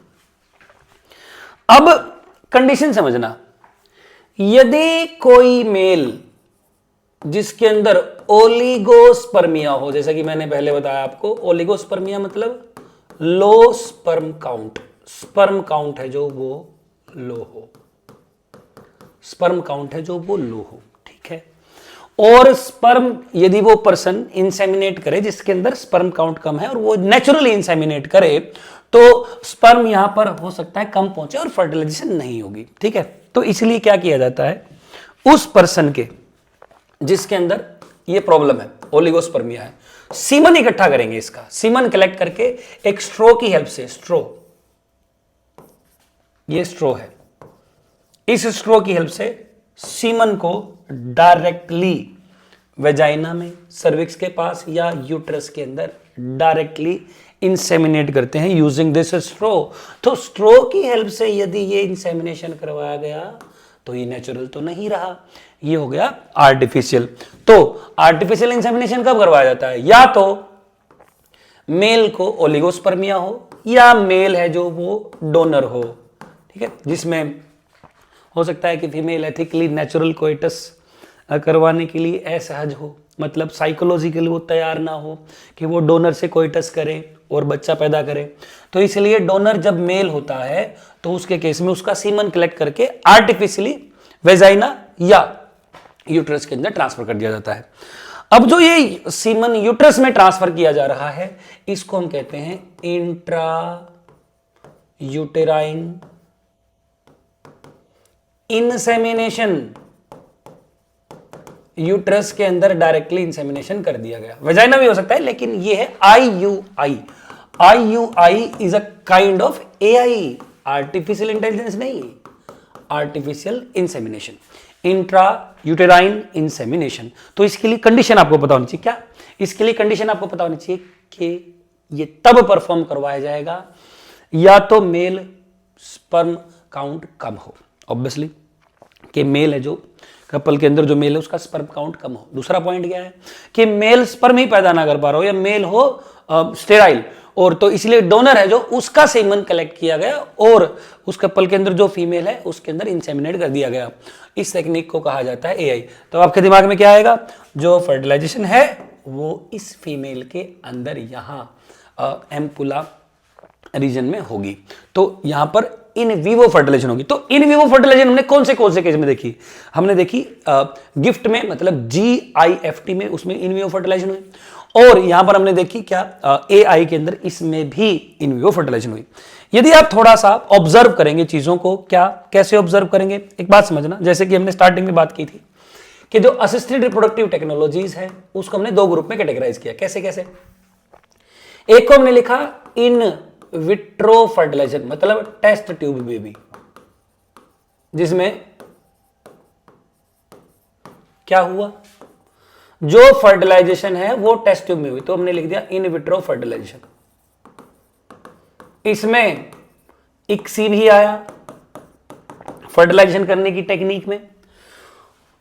अब कंडीशन समझना, यदि कोई मेल जिसके अंदर ओलिगोस्पर्मिया हो, जैसा कि मैंने पहले बताया आपको, ओलिगोस्पर्मिया मतलब low sperm count, sperm count है जो वो लो हो, स्पर्म काउंट है जो वो लो हो, ठीक है। और स्पर्म यदि वो पर्सन इंसेमिनेट करे जिसके अंदर स्पर्म काउंट कम है और वो नेचुरली इंसेमिनेट करे, तो स्पर्म यहां पर हो सकता है कम पहुंचे और फर्टिलाइजेशन नहीं होगी, ठीक है। तो इसलिए क्या किया जाता है, उस पर्सन के जिसके अंदर ये प्रॉब्लम है, ओलिगोस्पर्मिया है, सीमन इकट्ठा करेंगे, इसका सीमन कलेक्ट करके एक स्ट्रो की हेल्प से, स्ट्रो, ये स्ट्रो है, इस स्ट्रो की हेल्प से सीमन को डायरेक्टली वेजाइना में, सर्विक्स के पास या यूट्रस के अंदर डायरेक्टली इंसेमिनेट करते हैं यूजिंग दिस स्ट्रो। तो स्ट्रो की हेल्प से यदि ये इंसेमिनेशन करवाया गया तो ये नेचुरल तो नहीं रहा, ये हो गया आर्टिफिशियल। तो आर्टिफिशियल इंसेमिनेशन कब करवाया जाता है, या तो मेल को ओलिगोस्पर्मिया हो या मेल है जो वो डोनर हो, ठीक है, जिसमें हो सकता है कि फीमेल एथिकली नेचुरल कोइटस करवाने के लिए असहज हो, मतलब साइकोलॉजिकली वो तैयार ना हो कि वो डोनर से कोइटस करे और बच्चा पैदा करे। तो इसलिए डोनर जब मेल होता है तो उसके केस में उसका सीमन कलेक्ट करके आर्टिफिशियली वेजाइना या यूट्रस के अंदर ट्रांसफर कर दिया जाता है। अब जो ये सीमन यूट्रस में ट्रांसफर किया जा रहा है, इसको हम कहते हैं इंट्रा यूटेराइन इंसेमिनेशन। यूट्रस के अंदर डायरेक्टली इंसेमिनेशन कर दिया गया, वेजाइना भी हो सकता है, लेकिन ये है IUI। IUI is a kind of AI, artificial intelligence नहीं, artificial insemination, intra uterine insemination. तो इसके लिए कंडीशन आपको पता होनी चाहिए, क्या इसके लिए कंडीशन आपको पता होनी चाहिए कि ये तब परफॉर्म करवाया जाएगा या तो मेल स्पर्म काउंट कम हो, ऑब्वियसली कि मेल है जो कपल के अंदर जो मेल है उसका स्पर्म काउंट कम हो। दूसरा पॉइंट क्या है कि मेल स्पर्म ही पैदा ना कर पा रहा हो या मेल हो स्टेराइल, और तो इसलिए डोनर है जो उसका सीमन कलेक्ट किया गया और उस कपल के अंदर जो फीमेल है उसके अंदर इंसेमिनेट कर दिया गया। इस टेक्निक को कहा जाता है AI। तो आपके दिमाग में क्या आएगा, जो फर्टिलाइजेशन है वो इस फीमेल के अंदर यहां एम्पुला रीजन में होगी। तो यहां पर इन विवो फर्टिलाइजेशन होगी। तो इन विवो फर्टिलाइजेशन हमने कौन से केस में देखी? हमने देखी गिफ्ट में, मतलब GIFT में, उसमें इन विवो फर्टिलाइजेशन हुई। और यहां पर हमने देखी क्या AI के अंदर, इसमें भी इन विवो फर्टिलाइजेशन हुई। यदि आप थोड़ा सा ऑब्जर्व करेंगे चीजों को, क्या कैसे ऑब्जर्व करेंगे, एक बात समझना, जैसे कि हमने स्टार्टिंग में बात की थी कि जो असिस्टेड रिप्रोडक्टिव टेक्नोलॉजीज है उसको हमने दो ग्रुप में कैटेगराइज किया। कैसे कैसे? एक को हमने लिखा इन विट्रो फर्टिलाइजेशन, मतलब टेस्ट ट्यूब बेबी, जिसमें क्या हुआ, जो फर्टिलाइजेशन है वो टेस्ट ट्यूब में हुई, तो हमने लिख दिया इन विट्रो फर्टिलाइजेशन। इसमें इक्सी भी आया फर्टिलाइजेशन करने की टेक्निक में।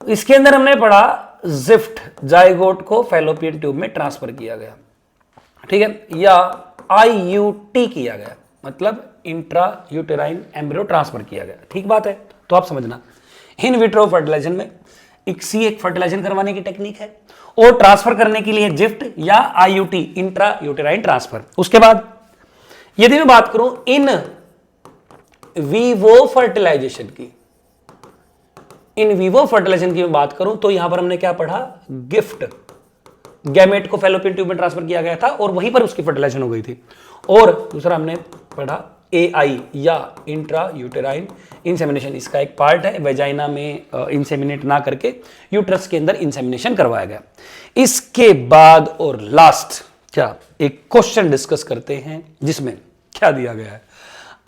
इसके अंदर हमने पढ़ा जिफ्ट, जाइगोट को फैलोपियन ट्यूब में ट्रांसफर किया गया, ठीक है, या IUT किया गया, मतलब इंट्रा यूटेराइन एम्ब्रियो ट्रांसफर किया गया। ठीक बात है, तो आप समझना इन विट्रो फर्टिलाइजेशन में इक्सी एक फर्टिलाइजेशन करवाने की टेक्निक है, और ट्रांसफर करने के लिए जिफ्ट या IUT इंट्रा यूटेराइन ट्रांसफर। उसके बाद यदि मैं बात करूं इन विवो फर्टिलाइजेशन की, इन विवो फर्टिलाइजेशन की मैं बात करूं तो यहां पर हमने क्या पढ़ा, गिफ्ट गैमेट को फैलोपियन ट्यूब में ट्रांसफर किया गया था और वहीं पर उसकी फर्टिलाइजेशन हो गई थी। और दूसरा हमने पढ़ा AI या इंट्रा यूटेराइन इंसेमिनेशन, इसका एक पार्ट है, वेजाइना में इंसेमिनेट ना करके यूट्रस के अंदर इंसेमिनेशन करवाया गया। इसके बाद और लास्ट क्या एक क्वेश्चन डिस्कस करते हैं, जिसमें क्या दिया गया है,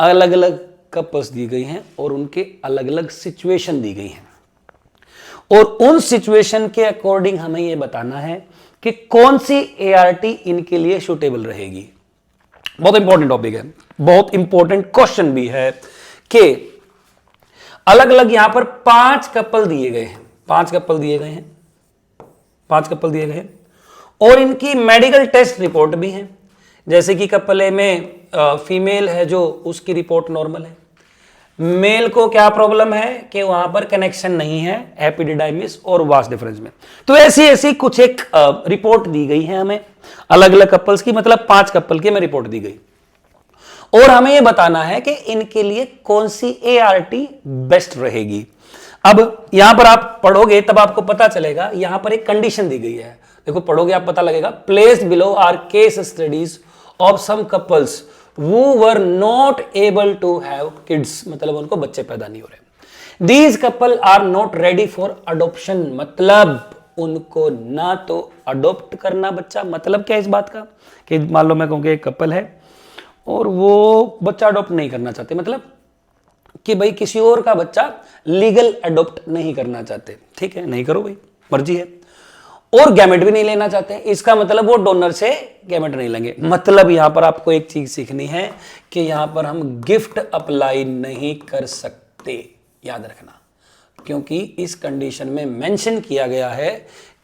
अलग अलग कपल्स दी गई हैं और उनके अलग अलग सिचुएशन दी गई हैं, और उन सिचुएशन के अकॉर्डिंग हमें यह बताना है कि कौन सी ART इनके लिए सूटेबल रहेगी। बहुत इंपॉर्टेंट टॉपिक है, बहुत इंपॉर्टेंट क्वेश्चन भी है कि अलग अलग यहां पर 5 कपल दिए गए हैं, 5 कपल दिए गए हैं, 5 कपल दिए गए हैं, और इनकी मेडिकल टेस्ट रिपोर्ट भी है। जैसे कि कपल ए में फीमेल है जो, उसकी रिपोर्ट नॉर्मल है, मेल को क्या प्रॉब्लम है कि वहां पर कनेक्शन नहीं है एपिडिडाइमिस और वास डिफरेंस में। तो ऐसी ऐसी कुछ एक रिपोर्ट दी गई है हमें अलग अलग कपल्स की, मतलब 5 कपल की हमें रिपोर्ट दी गई, और हमें यह बताना है कि इनके लिए कौन सी ART बेस्ट रहेगी। अब यहां पर आप पढ़ोगे तब आपको पता चलेगा, यहां पर एक कंडीशन दी गई है, देखो पढ़ोगे आप पता लगेगा, placed below are case studies of some couples who were not able to have kids, मतलब उनको बच्चे पैदा नहीं हो रहे। These couple are not ready for adoption, मतलब उनको ना तो अडॉप्ट करना बच्चा, मतलब क्या इस बात का कि मान लो मैं कहूँगा एक कपल है और वो बच्चा अडॉप्ट नहीं करना चाहते, मतलब कि भाई किसी और का बच्चा लीगल अडॉप्ट नहीं करना चाहते, ठीक है, नहीं करो भाई, मर्जी है, और गैमेट भी नहीं लेना चाहते, इसका मतलब वो डोनर से गैमेट नहीं लेंगे। मतलब यहां पर आपको एक चीज सीखनी है कि यहां पर हम गिफ्ट अप्लाई नहीं कर सकते, याद रखना, क्योंकि इस कंडीशन में मेंशन किया गया है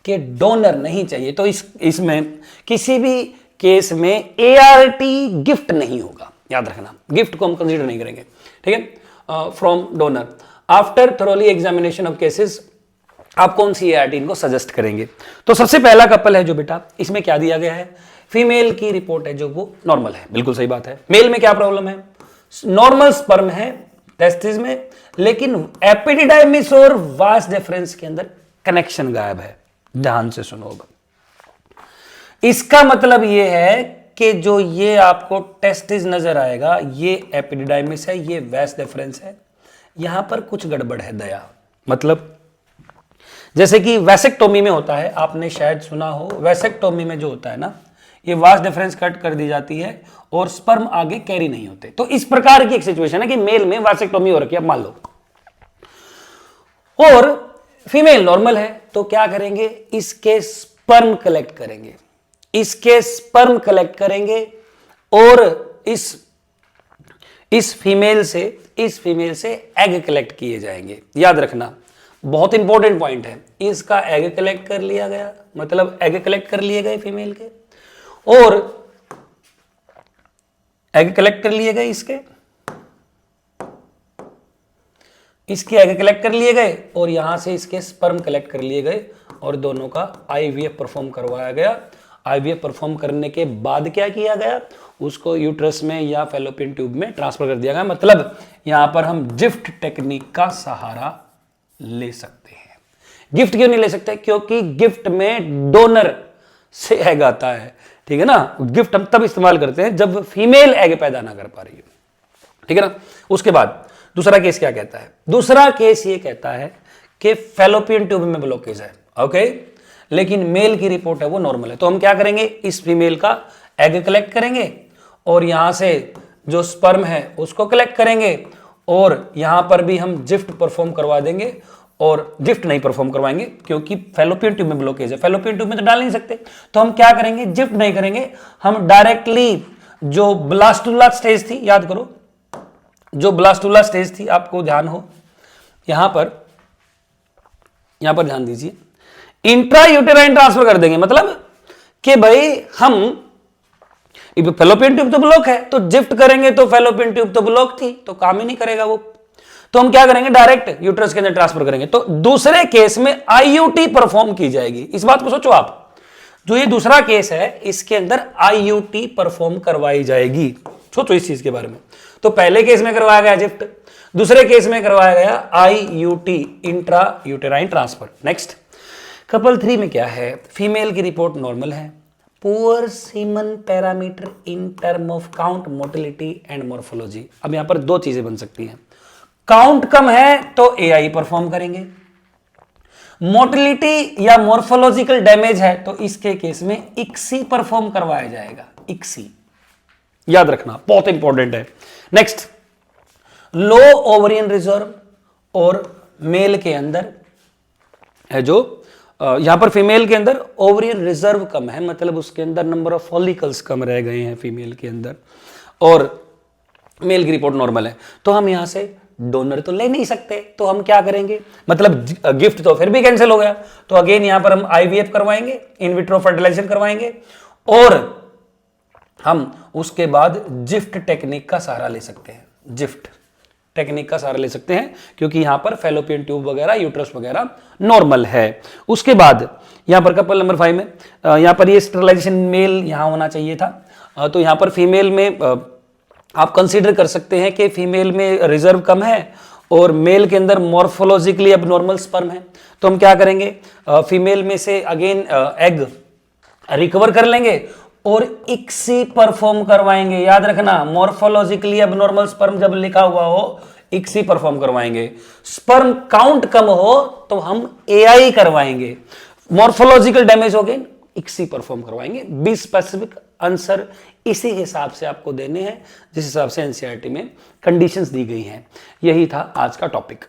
कि डोनर नहीं चाहिए। तो इसमें किसी भी केस में ART गिफ्ट नहीं होगा, याद रखना, गिफ्ट को हम कंसीडर नहीं करेंगे, ठीक है, from donor. After thoroughly examination of cases आप कौन सी ART इनको सजेस्ट करेंगे। तो सबसे पहला कपल है जो बेटा, इसमें क्या दिया गया है, फीमेल की रिपोर्ट है जो वो नॉर्मल है, बिल्कुल सही बात है। मेल में क्या प्रॉब्लम है, नॉर्मल स्पर्म है टेस्टिस में, लेकिन एपिडिडाइमिस और वास डिफरेंस के अंदर कनेक्शन गायब है। ध्यान से सुनो, इसका मतलब ये है कि जो ये आपको टेस्टिस नजर आएगा, ये एपिडिडाइमिस है, ये वास डिफरेंस है, यहां पर कुछ गड़बड़ है दया। मतलब जैसे कि वैसेक्टोमी में होता है, आपने शायद सुना हो, वैसेक्टोमी में जो होता है ना, ये वास डिफरेंस कट कर दी जाती है और स्पर्म आगे कैरी नहीं होते। तो इस प्रकार की एक सिचुएशन है कि मेल में वैसेक्टोमी हो रखी है, मान लो, और फीमेल नॉर्मल है, तो क्या करेंगे, इसके स्पर्म कलेक्ट करेंगे, इसके स्पर्म कलेक्ट करेंगे और इस फीमेल से एग कलेक्ट किए जाएंगे। याद रखना, बहुत इंपॉर्टेंट पॉइंट है, इसका एग कलेक्ट कर लिया गया, मतलब एग कलेक्ट कर लिए गए फीमेल के, और एग कलेक्ट कर लिए गए इसके एग कलेक्ट कर लिए गए, और यहां से इसके स्पर्म कलेक्ट कर लिए गए, और दोनों का IVF परफॉर्म करवाया गया। आईवीएफ परफॉर्म करने के बाद क्या किया गया, उसको यूट्रस में या फैलोपियन ट्यूब में ट्रांसफर कर दिया गया। मतलब यहां पर हम गिफ्ट टेक्निक का सहारा ले सकते हैं। गिफ्ट क्यों नहीं ले सकते, क्योंकि गिफ्ट में डोनर से एग आता है, ठीक है ना। गिफ्ट हम तब इस्तेमाल करते हैं जब फीमेल एग पैदा ना कर पा रही है, ठीक है ना। उसके बाद दूसरा केस क्या कहता है, दूसरा केस ये कहता है कि फैलोपियन ट्यूब में ब्लॉकेज है, ओके, लेकिन मेल की रिपोर्ट है वो नॉर्मल है। तो हम क्या करेंगे, इस फीमेल का एग कलेक्ट करेंगे और यहां से जो स्पर्म है उसको कलेक्ट करेंगे और यहां पर भी हम जिफ्ट परफॉर्म करवा देंगे। और जिफ्ट नहीं परफॉर्म करवाएंगे क्योंकि फैलोपियन ट्यूब में ब्लॉकेज है, फैलोपियन ट्यूब में तो डाल नहीं सकते, तो हम क्या करेंगे, जिफ्ट नहीं करेंगे, हम डायरेक्टली जो ब्लास्टुला स्टेज थी, याद करो जो ब्लास्टुला स्टेज थी, आपको ध्यान हो यहां पर ध्यान दीजिए, इंट्रा यूटेराइन ट्रांसफर कर देंगे। मतलब कि भाई हम फैलोपियन ट्यूब तो ब्लॉक है, तो जिफ्ट करेंगे तो फैलोपियन ट्यूब तो ब्लॉक थी, तो काम ही नहीं करेगा वो, तो हम क्या करेंगे, डायरेक्ट यूट्रस के अंदर ट्रांसफर करेंगे। तो दूसरे केस में आईयूटी परफॉर्म की जाएगी। इस बात को सोचो आप, जो ये दूसरा केस है इसके अंदर आईयूटी परफॉर्म करवाई जाएगी। सोचो इस चीज के बारे में। तो पहले केस में करवाया गया जिफ्ट, दूसरे केस में करवाया गया IUT, intra uterine transfer. Next couple 3 में क्या है, फीमेल की रिपोर्ट नॉर्मल है, poor semen parameter in term of count, motility and morphology. अब यहां पर दो चीजें बन सकती हैं, काउंट कम है तो एआई परफॉर्म करेंगे, मोटिलिटी या मॉर्फोलॉजिकल डैमेज है तो इसके केस में इक्सी परफॉर्म करवाया जाएगा। इक्सी याद रखना, बहुत इंपॉर्टेंट है। नेक्स्ट लो ओवरियन रिजर्व और मेल के अंदर है जो यहां पर फीमेल के अंदर ओवरियन रिजर्व कम है, मतलब उसके अंदर नंबर ऑफ फॉलिकल्स कम रह गए हैं फीमेल के अंदर, और मेल की रिपोर्ट नॉर्मल है। तो हम यहां से डोनर तो ले नहीं सकते, तो हम क्या करेंगे, मतलब गिफ्ट तो फिर भी कैंसिल हो गया, तो अगेन यहां पर हम आईवीएफ करवाएंगे, इन विट्रो फर्टिलाइजेशन करवाएंगे और हम उसके बाद जिफ्ट टेक्निक का सहारा ले सकते हैं। जिफ्ट टेक्निक का सहारा ले सकते हैं क्योंकि यहां पर फैलोपियन ट्यूब वगैरह, यूट्रस वगैरह नॉर्मल है। उसके बाद यहां पर कपल नंबर 5 में यहां पर ये स्टरलाइजेशन मेल यहां होना चाहिए था, तो यहां पर फीमेल में आप कंसीडर कर सकते हैं कि फीमेल में रिजर्व कम है और मेल के अंदर मॉर्फोलॉजिकली अब नॉर्मल स्पर्म है। तो हम क्या करेंगे, फीमेल में से अगेन एग रिकवर कर लेंगे और इक्सी परफॉर्म करवाएंगे। याद रखना, मॉर्फोलॉजिकली अब नॉर्मल स्पर्म जब लिखा हुआ हो इक्सी परफॉर्म करवाएंगे। स्पर्म काउंट कम हो तो हम एआई करवाएंगे, मॉर्फोलॉजिकल डैमेज हो गए इक्सी परफॉर्म करवाएंगे। 20 स्पेसिफिक आंसर इसी हिसाब से आपको देने हैं जिस हिसाब से एनसीईआरटी में कंडीशंस दी गई हैं। यही था आज का टॉपिक।